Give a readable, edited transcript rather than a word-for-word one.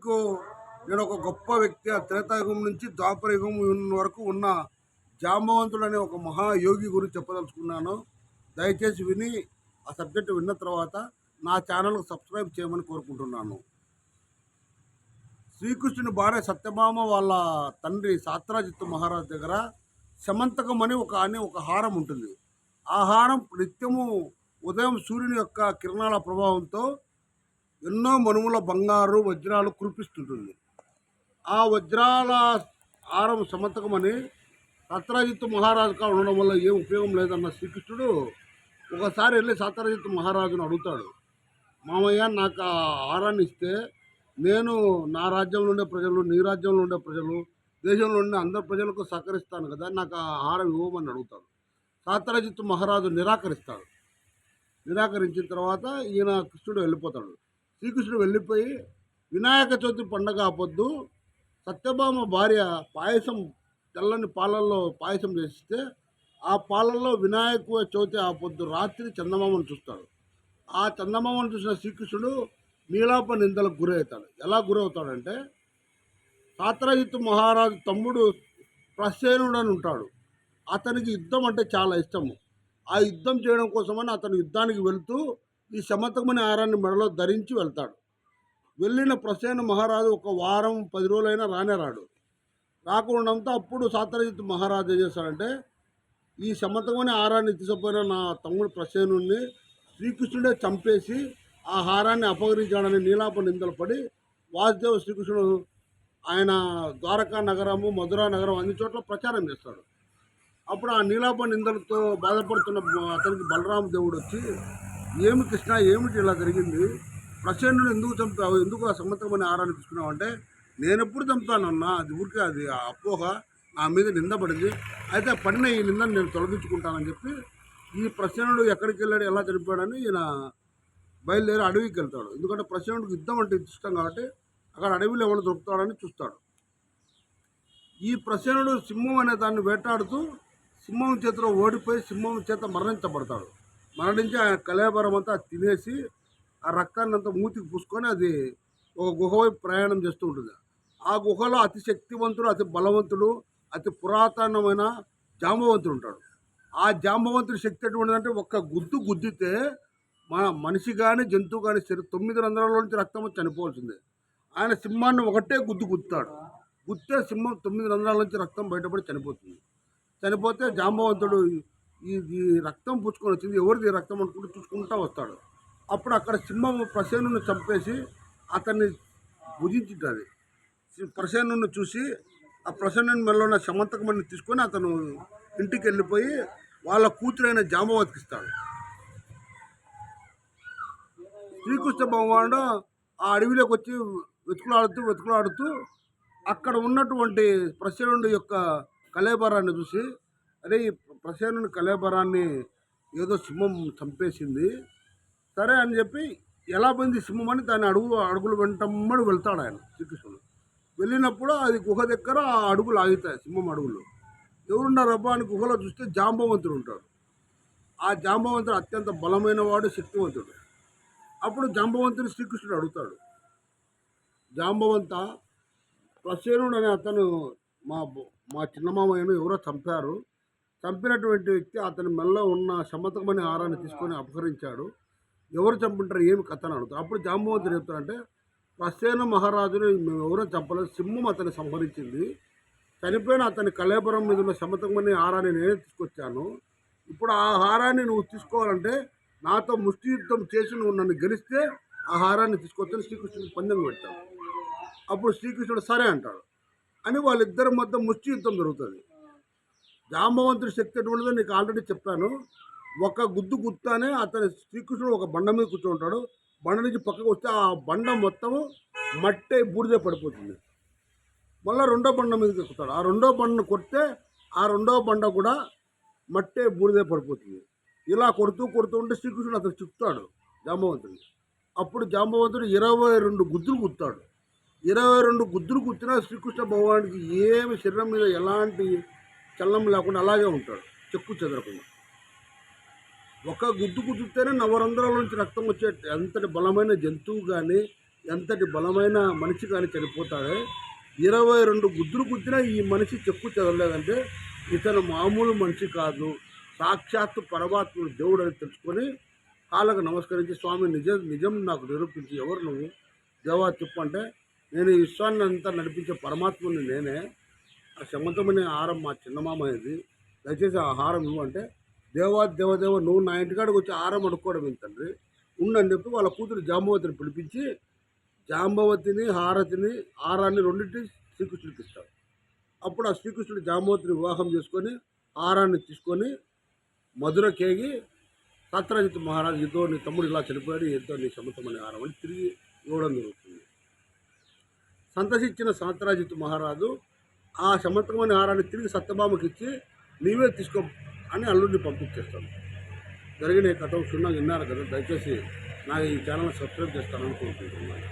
మీకు నేను ఒక గొప్ప వ్యక్తి, ఆ త్రేతాయుగం నుంచి ద్వాపరయుగం వరకు ఉన్న జాంబవంతుడు అనే ఒక మహాయోగి గురించి చెప్పదలుచుకున్నాను. దయచేసి విని ఆ సబ్జెక్ట్ విన్న తర్వాత నా ఛానల్కు సబ్స్క్రైబ్ చేయమని కోరుకుంటున్నాను. శ్రీకృష్ణుని భార్య సత్యభామ వాళ్ళ తండ్రి సాత్రాజిత్తు మహారాజు దగ్గర శమంతకం అని ఒక హారం ఉంటుంది. ఆ హారం నిత్యము ఉదయం సూర్యుని యొక్క కిరణాల ప్రభావంతో ఎన్నో మనుముల బంగారు వజ్రాలు కురిపిస్తుంటుంది. ఆ వజ్రాల హారం సమర్థకమని సత్రాజిత్తు మహారాజుగా ఉండడం వల్ల ఏం ఉపయోగం లేదన్న శ్రీకృష్ణుడు ఒకసారి వెళ్ళి సత్రాజిత్తు మహారాజును అడుగుతాడు, మామయ్య నాకు ఆ హారాన్ని ఇస్తే నేను నా రాజ్యంలో ఉండే ప్రజలు, నీ రాజ్యంలో ఉండే ప్రజలు, దేశంలో ఉండే అందరు ప్రజలకు సహకరిస్తాను కదా, నాకు ఆ హారం ఇవ్వమని అడుగుతాడు. సత్రాజిత్తు మహారాజు నిరాకరిస్తాడు. నిరాకరించిన తర్వాత ఈయన కృష్ణుడు వెళ్ళిపోతాడు. శ్రీకృష్ణుడు వెళ్ళిపోయి వినాయక చవితి పండగ పొద్దు సత్యభామ భార్య తెల్లని పాలల్లో పాయసం చేస్తే ఆ పాలల్లో వినాయక చవితి పొద్దు రాత్రి చందమామను చూస్తాడు. ఆ చందమామను చూసిన శ్రీకృష్ణుడు నీలాప నిందలకు గురవుతాడు. ఎలా గురవుతాడంటే, సాత్రాజిత్తు మహారాజు తమ్ముడు ప్రసేనుడు అని ఉంటాడు. అతనికి యుద్ధం అంటే చాలా ఇష్టము. ఆ యుద్ధం చేయడం కోసమని అతను యుద్ధానికి వెళ్తూ ఈ శమంతకమని హారాన్ని మెడలో ధరించి వెళ్తాడు. వెళ్ళిన ప్రసేన మహారాజు ఒక వారం 10 రోజులైనా రాడు. రాకుండంతో అప్పుడు సాత్రాజిత్తు మహారాజు ఏం చేస్తాడంటే, ఈ శమంతకమని హారాన్ని తీసుకుపోయిన నా తమ్ముడు ప్రసేనుడిని శ్రీకృష్ణుడే చంపేసి ఆ హారాన్ని అపహరించాడని నీలాప నిందలు పడి వాసుదేవ శ్రీకృష్ణుడు ఆయన ద్వారకా నగరము, మధురా నగరం అన్ని చోట్ల ప్రచారం చేస్తాడు. అప్పుడు ఆ నీలాప నిందలతో బాధపడుతున్న అతనికి బలరామ దేవుడు వచ్చి, ఏమి కృష్ణ, ఏమిటి ఇలా జరిగింది, ప్రచండుని ఎందుకు చంపావు, ఎందుకు ఆ సమర్థమైన ఆహారాన్ని తీసుకున్నావు అంటే, నేను ఎప్పుడు చంపానన్నా, అది ఊరికే అది ఆ అపోహ నా మీద నిందపడింది, అయితే పడిన ఈ నిందను నేను తొలగించుకుంటానని చెప్పి ఈ ప్రచండు ఎక్కడికి వెళ్ళాడు, ఎలా చనిపోయాడని ఈయన బయలుదేరి అడవికి వెళ్తాడు. ఎందుకంటే ప్రచండుకి యుద్ధం అంటే ఇష్టం కాబట్టి అక్కడ అడవిలో ఎవరు దొరుకుతాడని చూస్తాడు. ఈ ప్రచండు సింహం అనే దాన్ని వేటాడుతూ సింహం చేతిలో ఓడిపోయి సింహం చేత మరణించబడతాడు. మరణించి ఆ కళేబరం అంతా తినేసి ఆ రక్తాన్ని అంతా మూతికి పూసుకొని అది ఒక గుహ వైపు ప్రయాణం చేస్తూ ఉంటుంది. ఆ గుహలో అతి శక్తివంతుడు, అతి బలవంతుడు, అతి పురాతనమైన జాంబవంతుడు ఉంటాడు. ఆ జాంబవంతుడి శక్తి ఎటువంటిదంటే, ఒక్క గుద్దితే మనిషి కానీ జంతువు కానీ 9 రంధ్రాల నుంచి రక్తం వచ్చి చనిపోవాల్సిందే. ఆయన సింహాన్ని ఒకటే గుద్దుతాడు. గుద్దితే సింహం 9 రంధ్రాల నుంచి రక్తం బయటపడి చనిపోతుంది. చనిపోతే జాంబవంతుడు ఈ రక్తం పుచ్చుకొని వచ్చింది, ఎవరిది రక్తం అనుకుంటూ చూసుకుంటూ వస్తాడు. అప్పుడు అక్కడ సింహం ప్రసేనుని చంపేసి అతన్ని భుజించుంటుంది. ప్రసేనుని చూసి ఆ ప్రసేనుని మెడలో ఉన్న శమంతకమని తీసుకొని అతను ఇంటికి వెళ్ళిపోయి వాళ్ళ కూతురైన జాంబవతికి ఇస్తాడు. శ్రీకృష్ణ భగవానుడు ఆ అడవిలోకి వచ్చి వెతుకులాడుతూ అక్కడ ఉన్నటువంటి ప్రసేనుడి యొక్క కళేబరాన్ని చూసి, అరే ఈ ప్రసేనుని కళేబరాన్ని ఏదో సింహం చంపేసింది, సరే అని చెప్పి ఎలా పోయింది సింహం అని దాని అడుగులు వెంటమ్మడి వెళ్తాడు ఆయన శ్రీకృష్ణుడు. వెళ్ళినప్పుడు అది గుహ దగ్గర ఆ అడుగులు ఆగుతాయి, సింహం అడుగులు. ఎవరున్నారబ్బా అని గుహలో చూస్తే జాంబవంతుడు ఉంటాడు. ఆ జాంబవంతుడు అత్యంత బలమైన వాడు, శక్తివంతుడు. అప్పుడు జాంబవంతుడు శ్రీకృష్ణుడు అడుగుతాడు, జాంబవంత, ప్రసేనుడు అనే అతను మా చిన్నమామయ్యను ఎవరో చంపారు, చంపినటువంటి వ్యక్తి అతని మెల్ల ఉన్న శమంతకమని హారాన్ని తీసుకొని అపహరించాడు, ఎవరు చంపుంటారు, ఏమి కథ అని అడుగుతారు. అప్పుడు జాంబవంతుడు చెప్తాడంటే, ప్రసేన మహారాజుని మేము ఎవరో చంపలేదు, సింహం అతన్ని సంహరించింది, చనిపోయిన అతని కళేబరం మీద ఉన్న శమంతకమని హారాన్ని నేనే తీసుకొచ్చాను, ఇప్పుడు ఆ హారాన్ని నువ్వు తీసుకోవాలంటే నాతో ముష్టి యుద్ధం చేసి నువ్వు నన్ను గెలిస్తే ఆ హారాన్ని తీసుకొచ్చని శ్రీకృష్ణుడికి పందెం పెట్టాడు. అప్పుడు శ్రీకృష్ణుడు సరే అంటాడు. అని వాళ్ళిద్దరి మధ్య ముష్టి యుద్ధం జరుగుతుంది. జాంబవంతుడి శక్తి ఎటువంటిదో నీకు ఆల్రెడీ చెప్పాను. ఒక గుత్తానే అతని శ్రీకృష్ణుడు ఒక బండ మీద కూర్చుంటాడు. బండ నుంచి పక్కకు వస్తే ఆ బండ మొత్తము మట్టే బూడిదే పడిపోతుంది. మళ్ళీ రెండో బండ మీదకి ఎక్కుతాడు. ఆ రెండో బండను కొడితే ఆ రెండో బండ కూడా మట్టే బూడిదే పడిపోతుంది. ఇలా కొడుతూ ఉంటే శ్రీకృష్ణుడు అతను చుట్టాడు జాంబవంతుడిని. అప్పుడు జాంబవంతుడు 22 గుద్దులు గుత్తాడు. 22 గుద్దులు గుర్తినా శ్రీకృష్ణ భగవానుడికి ఏమి శరీరం మీద ఎలాంటి చలనం లేకుండా అలాగే ఉంటాడు, చెక్కు చెదరకుండా. ఒక గుద్దుతేనే 9 రంధ్రాల నుంచి రక్తం వచ్చే అంతటి బలమైన జంతువు కానీ ఎంతటి బలమైన మనిషి కానీ చనిపోతాడే 22 గుద్దులు గుద్దినా ఈ మనిషి చెక్కు చెదరలేదంటే ఇతను మామూలు మనిషి కాదు, సాక్షాత్తు పరమాత్ముడు దేవుడు అని తెలుసుకొని కాళ్ళకు నమస్కరించి, స్వామి నిజం నాకు నిరూపించి, ఎవరు నువ్వు దేవా చెప్పు అంటే, నేను ఈ విశ్వాన్ని అంతా నడిపించే పరమాత్ముని నేనే, ఆ శమంతమనే హారం మా చిన్నమామ ఇది, దయచేసి ఆ హారం నువ్వు అంటే, దేవదేవ నువ్వు నా ఇంటికాడికి వచ్చి హారం అడుక్కోవడం ఏంటి తండ్రి, ఉండని చెప్పి వాళ్ళ కూతురు జాంబవతిని పిలిపించి జాంబవతిని హారాన్ని రెండింటిని శ్రీకృష్ణుడికి ఇస్తాడు. అప్పుడు ఆ శ్రీకృష్ణుడు జాంబవతిని వివాహం చేసుకొని హారాన్ని తీసుకొని మధురకేగి సత్రాజిత్ మహారాజు, ఏదో నీ తమ్ముడు ఇలా చనిపోయాడు, ఏదో నీ శమంతమనే హారం అని తిరిగి ఇవ్వడం జరుగుతుంది. సంతసించిన సత్రాజిత్ మహారాజు ఆ శమంతమనే హారాన్ని తిరిగి సత్యభామకి ఇచ్చి, నీవే తీసుకో అని అల్లుడిని పంపించేస్తాడు. జరిగిన ఈ కథ క్షుణ్ణంగా విన్నారు కదా, దయచేసి నా ఈ ఛానల్ సబ్స్క్రైబ్ చేస్తానని కోరుకుంటున్నాను.